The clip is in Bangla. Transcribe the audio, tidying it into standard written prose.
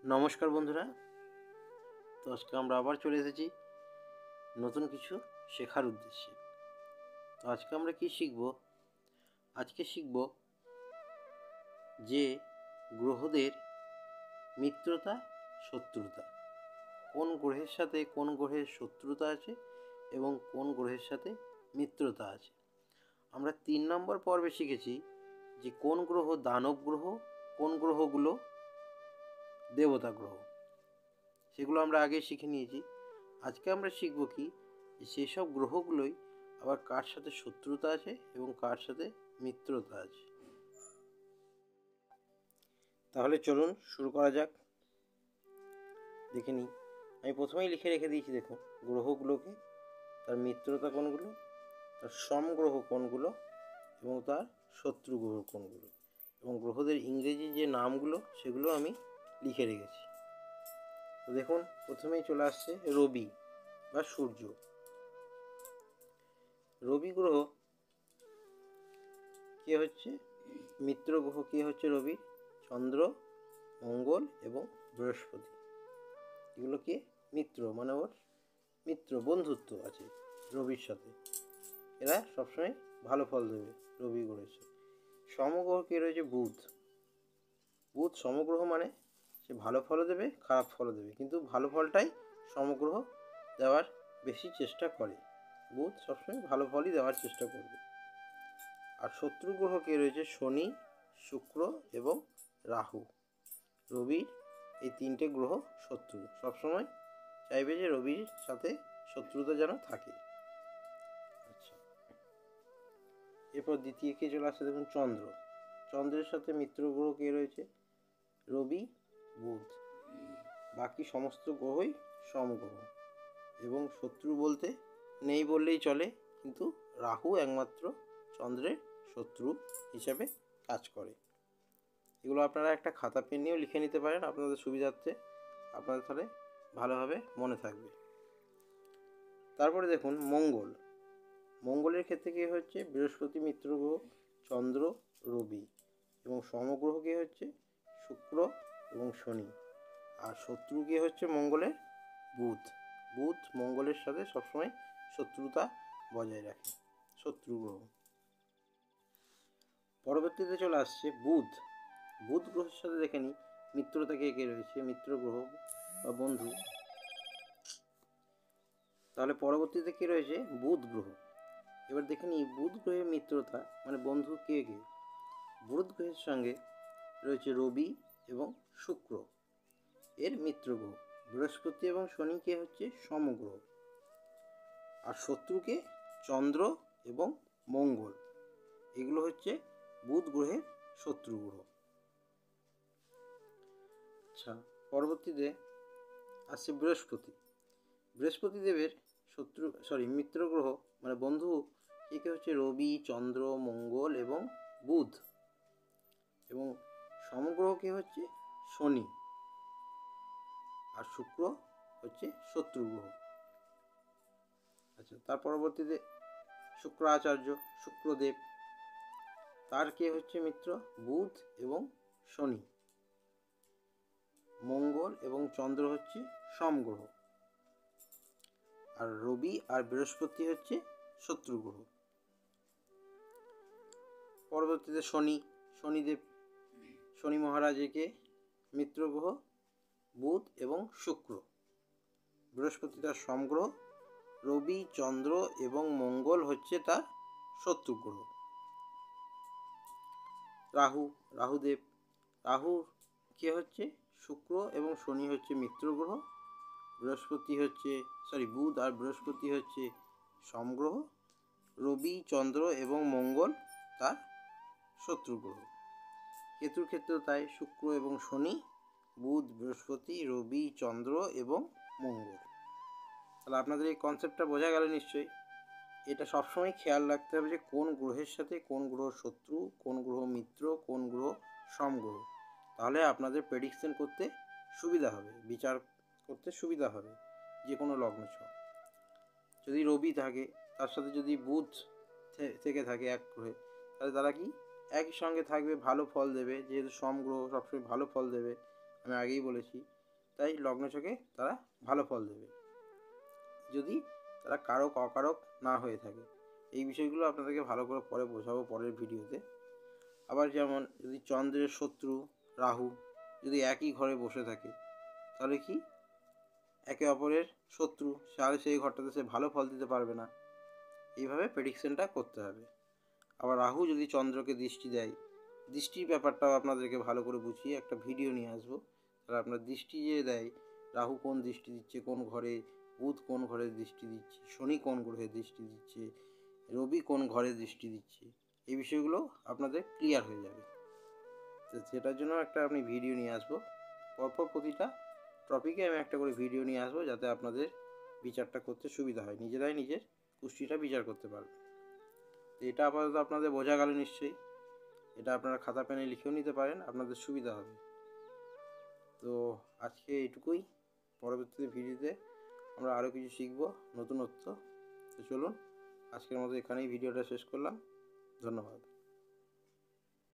নমস্কার বন্ধুরা। তো আজকে আমরা আবার চলে এসেছি নতুন কিছু শেখার উদ্দেশ্যে। তো আজকে আমরা কি শিখব? আজকে শিখব যে গ্রহদের মিত্রতা শত্রুতা, কোন গ্রহের সাথে কোন গ্রহের শত্রুতা আছে এবং কোন গ্রহের সাথে মিত্রতা আছে। আমরা 3 নম্বর পর্বে শিখেছি যে কোন গ্রহ দানব গ্রহ, কোন গ্রহগুলো দেবতা গ্রহ, সেগুলো আমরা আগে শিখে নিয়েছি। আজকে আমরা শিখব কি সেই সব গ্রহগুলোই আবার কার সাথে শত্রুতা আছে এবং কার সাথে মিত্রতা আছে। তাহলে চলুন শুরু করা যাক। দেখে নিই, আমি প্রথমেই লিখে রেখে দিয়েছি। দেখুন গ্রহগুলোকে, তার মিত্রতা কোনগুলো, তার সমগ্রহ কোনগুলো এবং তার শত্রু গ্রহ কোনগুলো, এবং গ্রহদের ইংরেজি যে নামগুলো সেগুলো আমি লিখে রেখেছি। তো দেখুন প্রথমেই চলে আসছে রবি বা সূর্য। রবি গ্রহ কে হচ্ছে মিত্র গ্রহ, কে হচ্ছে রবি? চন্দ্র, মঙ্গল এবং বৃহস্পতি। এগুলো কি মিত্র, মানে ওর মিত্র, বন্ধুত্ব আছে রবির সাথে। এরা সবসময় ভালো ফল দেবে রবি গ্রহের সাথে। সমগ্রহ কে রয়েছে? বুধ। বুধ সমগ্রহ, মানে সে ভালো ফলও দেবে খারাপ ফলও দেবে, কিন্তু ভালো ফলটাই সমগ্রহ দেওয়ার বেশি চেষ্টা করে। বুধ সবসময় ভালো ফলই দেওয়ার চেষ্টা করবে। আর শত্রু গ্রহ কে রয়েছে? শনি, শুক্র এবং রাহু। রবির এই 3টে গ্রহ শত্রু, সবসময় চাইবে যে রবির সাথে শত্রুতা যেন থাকে। আচ্ছা, এরপর দ্বিতীয় কে চলে আসছে, দেখুন চন্দ্র। চন্দ্রের সাথে মিত্র গ্রহ কে রয়েছে? রবি, বুধ। বাকি সমস্ত গ্রহই সমগ্রহ এবং শত্রু বলতে নেই বললেই চলে, কিন্তু রাহু একমাত্র চন্দ্রের শত্রু হিসাবে কাজ করে। এগুলো আপনারা একটা খাতা পেন নিয়েও লিখে নিতে পারেন আপনাদের সুবিধার্থে, আপনাদের তাহলে ভালোভাবে মনে থাকবে। তারপরে দেখুন মঙ্গল। মঙ্গলের ক্ষেত্রে কী হচ্ছে? বৃহস্পতি মিত্র গ্রহ, চন্দ্র, রবি এবং সমগ্রহ কে হচ্ছে শুক্র এবং শনি। আর শত্রু কে হচ্ছে মঙ্গলের? বুধ। বুধ মঙ্গলের সাথে সবসময় শত্রুতা বজায় রাখে, শত্রু গ্রহ। পরবর্তীতে চলে আসছে বুধ। বুধ গ্রহের সাথে দেখে নিই মিত্রতা কে কে রয়েছে, মিত্র গ্রহ বা বন্ধু। তাহলে পরবর্তীতে কি রয়েছে? বুধ গ্রহ। এবার দেখে নিই বুধ গ্রহের মিত্রতা মানে বন্ধু কে কে। বুধ গ্রহের সঙ্গে রয়েছে রবি এবং শুক্র, এর মিত্র গ্রহ। বৃহস্পতি এবং শনি কে হচ্ছে সমগ্রহ। আর শত্রুকে চন্দ্র এবং মঙ্গল, এগুলো হচ্ছে বুধ গ্রহের শত্রু গ্রহ। আচ্ছা, পরবর্তীতে আসছে বৃহস্পতি। বৃহস্পতি দেবের মিত্র গ্রহ মানে বন্ধু কে হচ্ছে? রবি, চন্দ্র, মঙ্গল এবং বুধ। এবং সমগ্রহ কে হচ্ছে? শনি। আর শুক্র হচ্ছে শত্রু গ্রহ। আচ্ছা, তার পরবর্তীতে শুক্রাচার্য, শুক্রদেব, তার কে হচ্ছে মিত্র? বুধ এবং শনি। মঙ্গল এবং চন্দ্র হচ্ছে সমগ্রহ। আর রবি আর বৃহস্পতি হচ্ছে শত্রু গ্রহ। পরবর্তীতে শনিদেব, শনি মহারাজকে মিত্র গ্রহ বুধ এবং শুক্র। বৃহস্পতি তার সমগ্রহ, রবি, চন্দ্র এবং মঙ্গল হচ্ছে তার শত্রু গ্রহ। রাহুদেব, রাহুর কে হচ্ছে? শুক্র এবং শনি হচ্ছে মিত্র গ্রহ। বুধ আর বৃহস্পতি হচ্ছে সমগ্রহ, রবি, চন্দ্র এবং মঙ্গল তার শত্রু গ্রহ। কেতুর ক্ষেত্রেও তাই, শুক্র এবং শনি, বুধ, বৃহস্পতি, রবি, চন্দ্র এবং মঙ্গল। তাহলে আপনাদের এই কনসেপ্টটা বোঝা গেল নিশ্চয়ই। এটা সবসময় খেয়াল রাখতে হবে যে কোন গ্রহের সাথে কোন গ্রহ শত্রু, কোন গ্রহ মিত্র, কোন গ্রহ সমগ্রহ। তাহলে আপনাদের প্রেডিকশন করতে সুবিধা হবে, বিচার করতে সুবিধা হবে যে কোনো লগ্ন ছক। যদি রবি থাকে তার সাথে যদি বুধ থেকে থাকে এক গ্রহে, তাহলে তারা কি একই সঙ্গে থাকবে, ভালো ফল দেবে, যেহেতু সমগ্রহ সবসময় ভালো ফল দেবে। আমি আগেই বলেছি। তাই লগ্নছকে তারা ভালো ফল দেবে যদি তারা কারক অকারক না হয়ে থাকে। এই বিষয়গুলো আপনাদেরকে ভালো করে পরে বোঝাবো পরের ভিডিওতে। আবার যেমন যদি চন্দ্রের শত্রু রাহু যদি একই ঘরে বসে থাকে তাহলে কি একে অপরের শত্রু, তাহলে সেই ঘরটাতে সে ভালো ফল দিতে পারবে না। এইভাবে প্রেডিকশনটা করতে হবে। আবার রাহু যদি চন্দ্রকে দৃষ্টি দেয়, দৃষ্টির ব্যাপারটাও আপনাদেরকে ভালো করে বুঝিয়ে একটা ভিডিও নিয়ে আসবো। তাহলে আপনার দৃষ্টি যে দেয়, রাহু কোন দৃষ্টি দিচ্ছে কোন ঘরে, বুধ কোন ঘরে দৃষ্টি দিচ্ছে, শনি কোন গ্রহে দৃষ্টি দিচ্ছে, রবি কোন ঘরে দৃষ্টি দিচ্ছে, এই বিষয়গুলো আপনাদের ক্লিয়ার হয়ে যাবে। তো সেটার জন্য একটা আপনি ভিডিও নিয়ে আসবো। পরপর প্রতিটা টপিকে আমি একটা করে ভিডিও নিয়ে আসবো, যাতে আপনাদের বিচারটা করতে সুবিধা হয়, নিজেরাই নিজের কুষ্টিটা বিচার করতে পারবে। তো এটা আপাতত আপনাদের বোঝা গেল নিশ্চয়ই। এটা আপনারা খাতা পেনে লিখেও নিতে পারেন, আপনাদের সুবিধা হবে। তো আজকে এইটুকুই। পরবর্তী ভিডিওতে আমরা আরও কিছু শিখব, নতুনত্ব। তো চলুন আজকের মতো এখানেই ভিডিওটা শেষ করলাম। ধন্যবাদ।